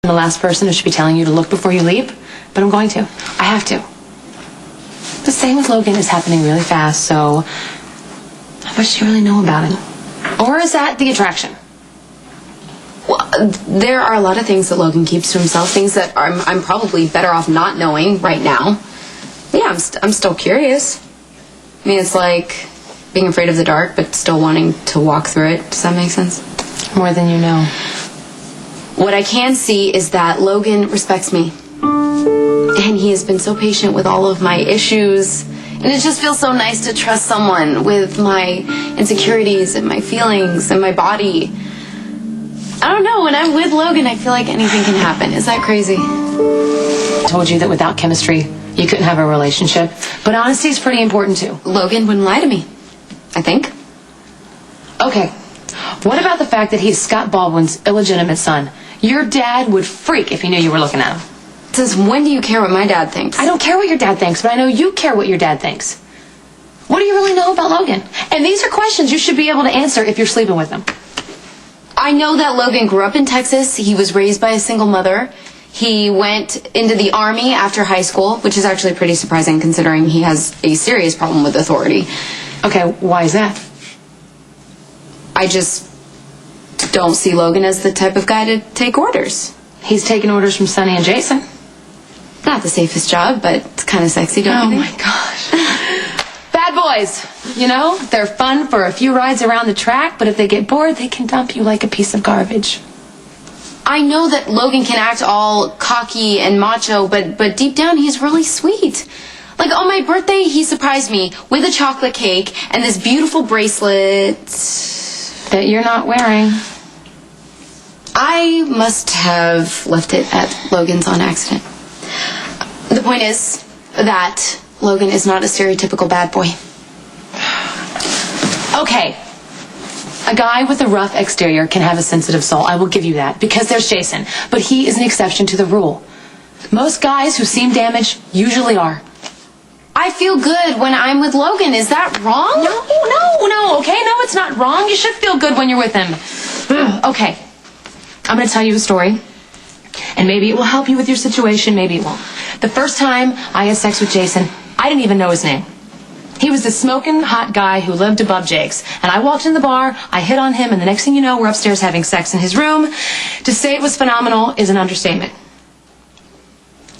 I'm the last person who should be telling you to look before you leap, but I'm going to. I have to. The same with Logan is happening really fast, so how much do you really know about him? Or is that the attraction? Well, there are a lot of things that Logan keeps to himself, things that I'm probably better off not knowing right now. But yeah, I'm still curious. I mean, it's like being afraid of the dark, but still wanting to walk through it. Does that make sense? More than you know. What I can see is that Logan respects me. And he has been so patient with all of my issues. And it just feels so nice to trust someone with my insecurities and my feelings and my body. I don't know, when I'm with Logan, I feel like anything can happen. Is that crazy? I told you that without chemistry, you couldn't have a relationship. But honesty is pretty important too. Logan wouldn't lie to me, I think. Okay. What about the fact that he's Scott Baldwin's illegitimate son? Your dad would freak if he knew you were looking at him. Since when do you care what my dad thinks? I don't care what your dad thinks, but I know you care what your dad thinks. What do you really know about Logan? And these are questions you should be able to answer if you're sleeping with him. I know that Logan grew up in Texas. He was raised by a single mother. He went into the Army after high school, which is actually pretty surprising considering he has a serious problem with authority. Okay, why is that? I just don't see Logan as the type of guy to take orders. He's taking orders from Sonny and Jason. Not the safest job, but it's kind of sexy, don't you think? Oh my gosh. Bad boys, you know? They're fun for a few rides around the track, but if they get bored, they can dump you like a piece of garbage. I know that Logan can act all cocky and macho, but deep down he's really sweet. Like on my birthday, he surprised me with a chocolate cake and this beautiful bracelet that you're not wearing. I must have left it at Logan's on accident. The point is that Logan is not a stereotypical bad boy. Okay. A guy with a rough exterior can have a sensitive soul. I will give you that, because there's Jason. But he is an exception to the rule. Most guys who seem damaged usually are. I feel good when I'm with Logan. Is that wrong? No, okay? No, it's not wrong. You should feel good when you're with him. Okay. I'm going to tell you a story, and maybe it will help you with your situation, maybe it won't. The first time I had sex with Jason, I didn't even know his name. He was this smoking hot guy who lived above Jake's, and I walked in the bar, I hit on him, and the next thing you know, we're upstairs having sex in his room. To say it was phenomenal is an understatement.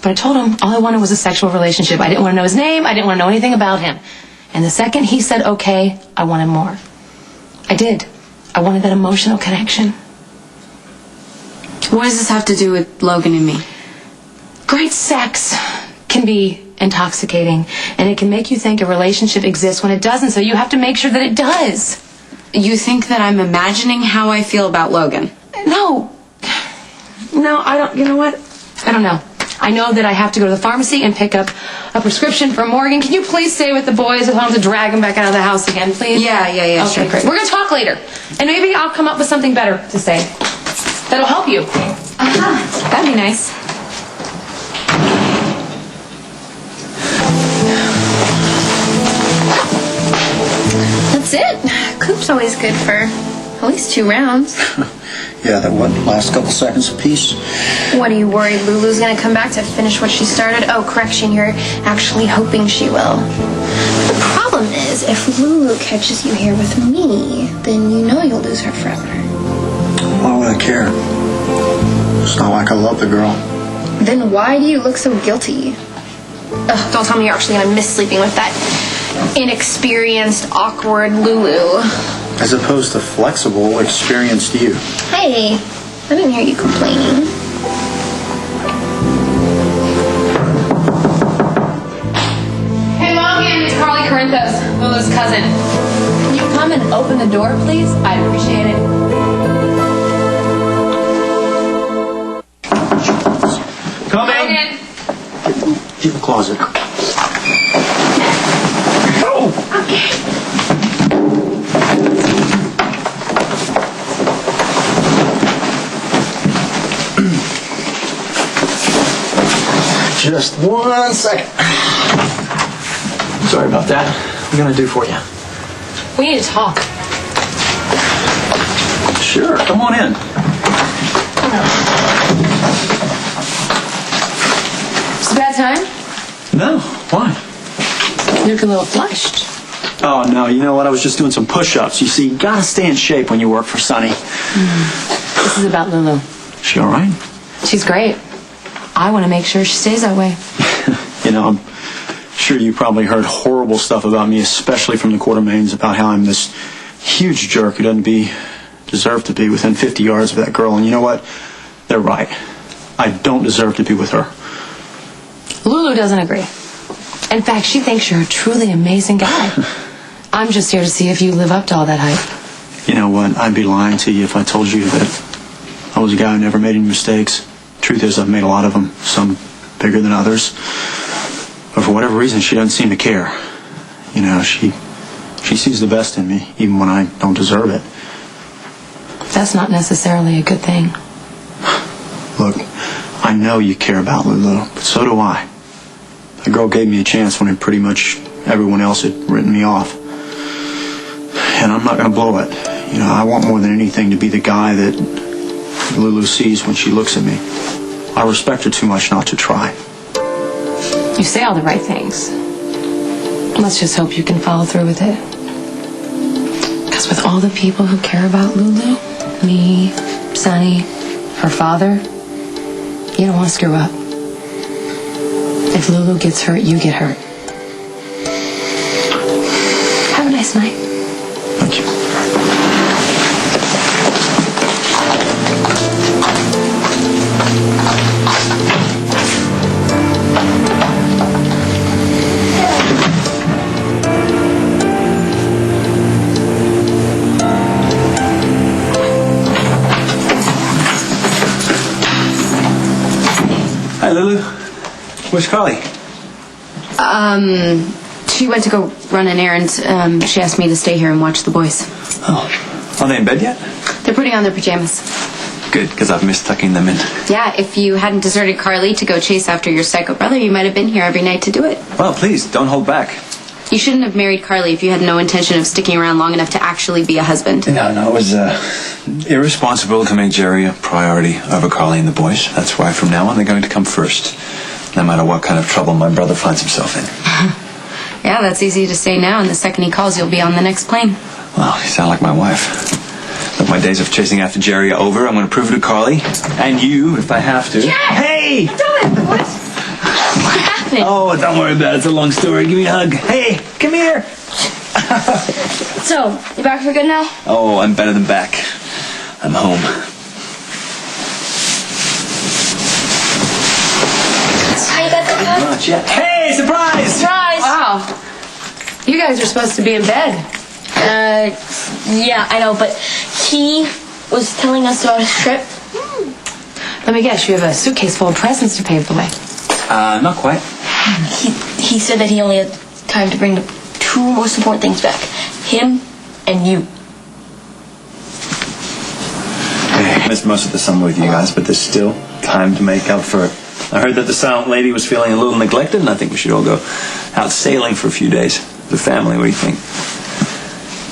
But I told him all I wanted was a sexual relationship. I didn't want to know his name, I didn't want to know anything about him. And the second he said okay, I wanted more. I did. I wanted that emotional connection. What does this have to do with Logan and me? Great sex can be intoxicating, and it can make you think a relationship exists when it doesn't, so you have to make sure that it does. You think that I'm imagining how I feel about Logan? No, I don't. You know what? I don't know. I know that I have to go to the pharmacy and pick up a prescription for Morgan. Can you please stay with the boys? I don't have to drag them back out of the house again, please? Yeah, okay, sure. Great. We're going to talk later, and maybe I'll come up with something better to say that'll help you. That'd be nice. That's it. Coop's always good for at least 2 rounds. Yeah, that what, last couple seconds apiece? What, are you worried Lulu's gonna come back to finish what she started? Oh, correction, you're actually hoping she will. The problem is, if Lulu catches you here with me, then you know you'll lose her forever. Why would I care? It's not like I love the girl. Then why do you look so guilty? Ugh, don't tell me you're actually gonna miss sleeping with that inexperienced, awkward Lulu. As opposed to flexible, experienced you. Hey, I didn't hear you complaining. Hey, Logan, it's Carly Corinthos, Lulu's cousin. Can you come and open the door, please? I'd appreciate it. Coming! Logan! Get in the closet. Okay. Just 1 second. Sorry about that. What are we gonna do for you? We need to talk. Sure, come on in. It's a bad time? No, why? You look a little flushed. Oh, no, you know what? I was just doing some push-ups. You see, you gotta stay in shape when you work for Sonny. This is about Lulu. She all right? She's great. I want to make sure she stays that way. You know, I'm sure you probably heard horrible stuff about me, especially from the Quartermains, about how I'm this huge jerk who doesn't deserve to be within 50 yards of that girl. And you know what? They're right. I don't deserve to be with her. Lulu doesn't agree. In fact, she thinks you're a truly amazing guy. I'm just here to see if you live up to all that hype. You know what? I'd be lying to you if I told you that I was a guy who never made any mistakes. Truth is, I've made a lot of them, some bigger than others. But for whatever reason, she doesn't seem to care. You know, she sees the best in me, even when I don't deserve it. That's not necessarily a good thing. Look, I know you care about Lulu, but so do I. The girl gave me a chance when pretty much everyone else had written me off. And I'm not going to blow it. You know, I want more than anything to be the guy that Lulu sees when she looks at me. I respect her too much not to try. You say all the right things. Let's just hope you can follow through with it. Because with all the people who care about Lulu, me, Sonny, her father, you don't want to screw up. If Lulu gets hurt, you get hurt. Have a nice night. Thank you. Hi, Lulu. Where's Carly? She went to go run an errand. She asked me to stay here and watch the boys. Oh, are they in bed yet? They're putting on their pajamas. Good, because I've missed tucking them in. Yeah, if you hadn't deserted Carly to go chase after your psycho brother, you might have been here every night to do it. Well, please, don't hold back. You shouldn't have married Carly if you had no intention of sticking around long enough to actually be a husband. No, it was irresponsible to make Jerry a priority over Carly and the boys. That's why from now on they're going to come first, no matter what kind of trouble my brother finds himself in. Yeah, that's easy to say now, and the second he calls, you'll be on the next plane. Well, you sound like my wife. Look, my days of chasing after Jerry are over. I'm going to prove it to Carly, and you, if I have to. Jack! Hey! What happened? Oh, don't worry about it. It's a long story. Give me a hug. Hey, come here. So, you back for good now? Oh, I'm better than back. I'm home. How you got the cut? Not yet. Hey, surprise! Surprise! Wow. You guys are supposed to be in bed. Yeah, I know, but he was telling us about his trip. Let me guess, you have a suitcase full of presents to pave the way. Not quite. He said that he only had time to bring the two most important things back. Him and you. Hey, I missed most of the summer with you guys, but there's still time to make up for it. I heard that the silent lady was feeling a little neglected, and I think we should all go out sailing for a few days. The family, what do you think?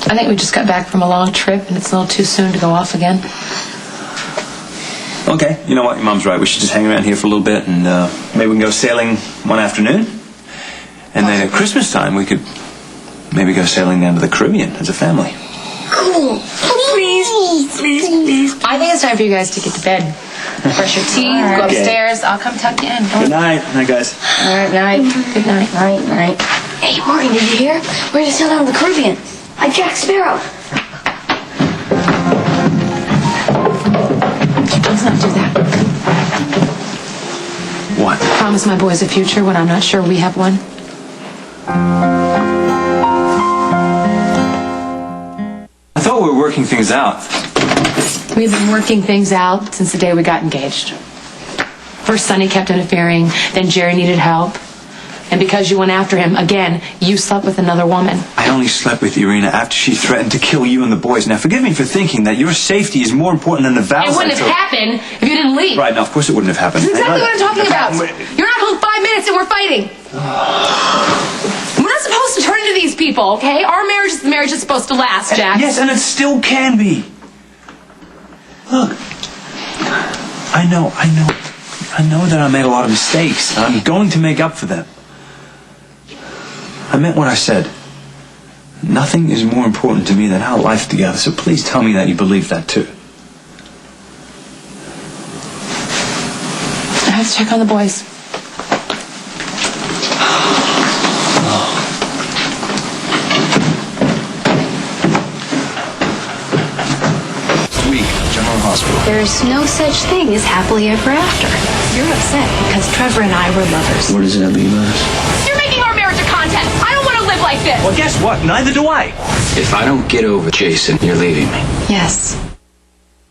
I think we just got back from a long trip, and it's a little too soon to go off again. Okay, you know what? Your mom's right. We should just hang around here for a little bit, and maybe we can go sailing one afternoon. And then at Christmas time, we could maybe go sailing down to the Caribbean as a family. Cool. Please. I think it's time for you guys to get to bed. Brush your teeth, go upstairs. I'll come tuck you in. Good night. Night, guys. All right, night. Good night. Night. Hey, Martin, did you hear? We're gonna sail down to the Caribbean. Like Jack Sparrow. Let's not do that. What? Promise my boys a future when I'm not sure we have one. I thought we were working things out. We've been working things out since the day we got engaged. First, Sonny kept interfering, then Jerry needed help. And because you went after him, again, you slept with another woman. I only slept with Irina after she threatened to kill you and the boys. Now, forgive me for thinking that your safety is more important than the vows It wouldn't I have took. happened if you didn't leave. Right, now, of course it wouldn't have happened. That's exactly I know what I'm that. talking about. Wait. You're not home 5 minutes and we're fighting. We're not supposed to turn into these people, okay? Our marriage is the marriage that's supposed to last, Jack. Yes, and it still can be. Look, I know. I know that I made a lot of mistakes, and I'm going to make up for them. I meant what I said. Nothing is more important to me than our life together, so please tell me that you believe that too. I have to check on the boys. Week, General Hospital. There's no such thing as happily ever after. You're upset because Trevor and I were lovers. Where does that leave us? You're making our marriage a contest. I don't want to live like this. Well, guess what? Neither do I. If I don't get over Jason, you're leaving me. Yes.